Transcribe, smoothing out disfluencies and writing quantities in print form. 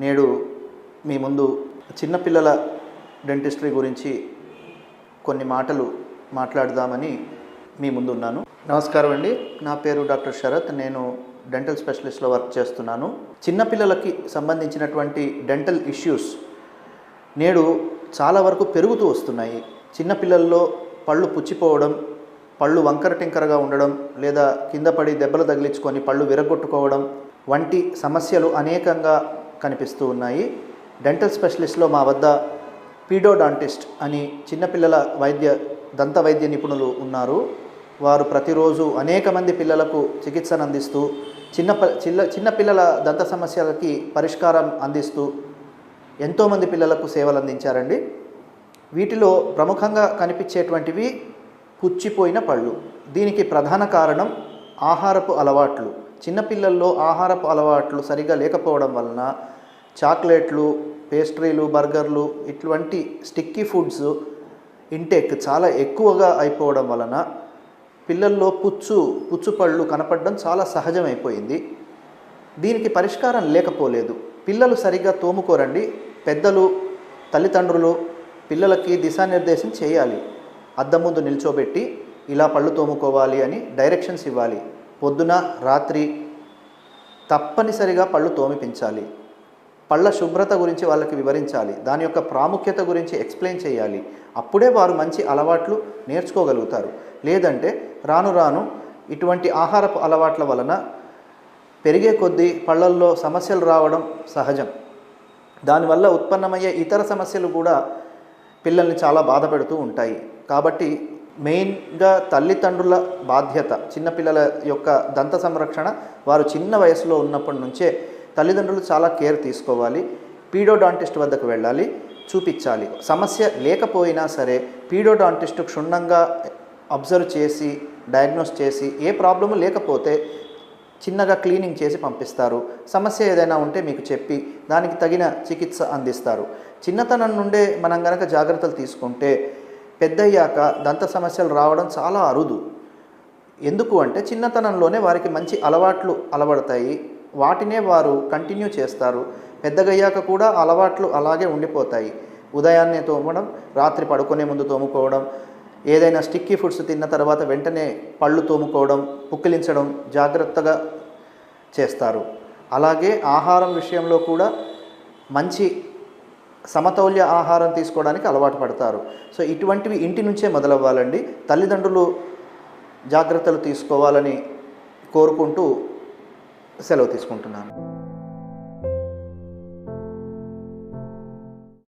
నేడు మీ ముందు చిన్నపిల్లల డెంటిస్ట్రీ గురించి కొన్ని మాటలు మాట్లాడదామని మీ ముందు ఉన్నాను. నమస్కారం అండి, నా పేరు డాక్టర్ శరత్. నేను డెంటల్ స్పెషలిస్ట్లో వర్క్ చేస్తున్నాను. చిన్నపిల్లలకి సంబంధించినటువంటి డెంటల్ ఇష్యూస్ నేడు చాలా వరకు పెరుగుతూ వస్తున్నాయి. చిన్నపిల్లల్లో పళ్ళు పుచ్చిపోవడం, పళ్ళు వంకర టింకరగా ఉండడం, లేదా కింద పడి దెబ్బలు తగిలించుకొని పళ్ళు విరగొట్టుకోవడం వంటి సమస్యలు అనేకంగా కనిపిస్తూ ఉన్నాయి. డెంటల్ స్పెషలిస్ట్లో మా వద్ద పీడోడాంటిస్ట్ అని చిన్నపిల్లల దంత వైద్య నిపుణులు ఉన్నారు. వారు ప్రతిరోజు అనేక మంది పిల్లలకు చికిత్సను అందిస్తూ చిన్నపిల్లల దంత సమస్యలకి పరిష్కారం అందిస్తూ ఎంతోమంది పిల్లలకు సేవలు అందించారండి. వీటిలో ప్రముఖంగా కనిపించేటువంటివి పుచ్చిపోయిన పళ్ళు. దీనికి ప్రధాన కారణం ఆహారపు అలవాట్లు. చిన్నపిల్లల్లో ఆహారపు అలవాట్లు సరిగా లేకపోవడం వలన చాక్లెట్లు, పేస్ట్రీలు, బర్గర్లు ఇటువంటి స్టిక్కీ ఫుడ్స్ ఇంటేక్ చాలా ఎక్కువగా అయిపోవడం వలన పిల్లల్లో పుచ్చుపళ్ళు కనపడడం చాలా సహజమైపోయింది. దీనికి పరిష్కారం లేకపోలేదు. పిల్లలు సరిగ్గా తోముకోరండి. పెద్దలు, తల్లిదండ్రులు పిల్లలకి దిశానిర్దేశం చేయాలి. అద్దం ముందు నిల్చోబెట్టి ఇలా పళ్ళు తోముకోవాలి అని డైరెక్షన్స్ ఇవ్వాలి. పొద్దున, రాత్రి తప్పనిసరిగా పళ్ళు తోమిపించాలి. పళ్ళ శుభ్రత గురించి వాళ్ళకి వివరించాలి. దాని యొక్క ప్రాముఖ్యత గురించి ఎక్స్ప్లెయిన్ చేయాలి. అప్పుడే వారు మంచి అలవాట్లు నేర్చుకోగలుగుతారు. లేదంటే రాను రాను ఇటువంటి ఆహారపు అలవాట్ల వలన పెరిగే కొద్దీ పళ్ళల్లో సమస్యలు రావడం సహజం. దానివల్ల ఉత్పన్నమయ్యే ఇతర సమస్యలు కూడా పిల్లల్ని చాలా బాధ పెడుతూ ఉంటాయి. కాబట్టి మెయిన్గా తల్లిదండ్రుల బాధ్యత చిన్నపిల్లల యొక్క దంత సంరక్షణ. వారు చిన్న వయసులో ఉన్నప్పటి నుంచే తల్లిదండ్రులు చాలా కేర్ తీసుకోవాలి. పీడోడాంటిస్ట్ వద్దకు వెళ్ళాలి, చూపించాలి. సమస్య లేకపోయినా సరే పీడోడాంటిస్ట్ క్షుణ్ణంగా అబ్జర్వ్ చేసి డయాగ్నోస్ చేసి ఏ ప్రాబ్లము లేకపోతే చిన్నగా క్లీనింగ్ చేసి పంపిస్తారు. సమస్య ఏదైనా ఉంటే మీకు చెప్పి దానికి తగిన చికిత్స అందిస్తారు. చిన్నతనం నుండే మనం గనక జాగ్రత్తలు తీసుకుంటే పెద్దయ్యాక దంత సమస్యలు రావడం చాలా అరుదు. ఎందుకు అంటే చిన్నతనంలోనే వారికి మంచి అలవాట్లు అలవడతాయి. వాటినే వారు కంటిన్యూ చేస్తారు. పెద్దగయ్యాక కూడా అలవాట్లు అలాగే ఉండిపోతాయి. ఉదయాన్నే తోమడం, రాత్రి పడుకునే ముందు తోముకోవడం, ఏదైనా స్టిక్కీ ఫుడ్స్ తిన్న తర్వాత వెంటనే పళ్ళు తోముకోవడం, పుక్కిలించడం జాగ్రత్తగా చేస్తారు. అలాగే ఆహారం విషయంలో కూడా మంచి సమతౌల్య ఆహారం తీసుకోవడానికి అలవాటు పడతారు. సో ఇటువంటివి ఇంటి నుంచే మొదలవ్వాలండి. తల్లిదండ్రులు జాగ్రత్తలు తీసుకోవాలని కోరుకుంటూ సెలవు తీసుకుంటున్నాను.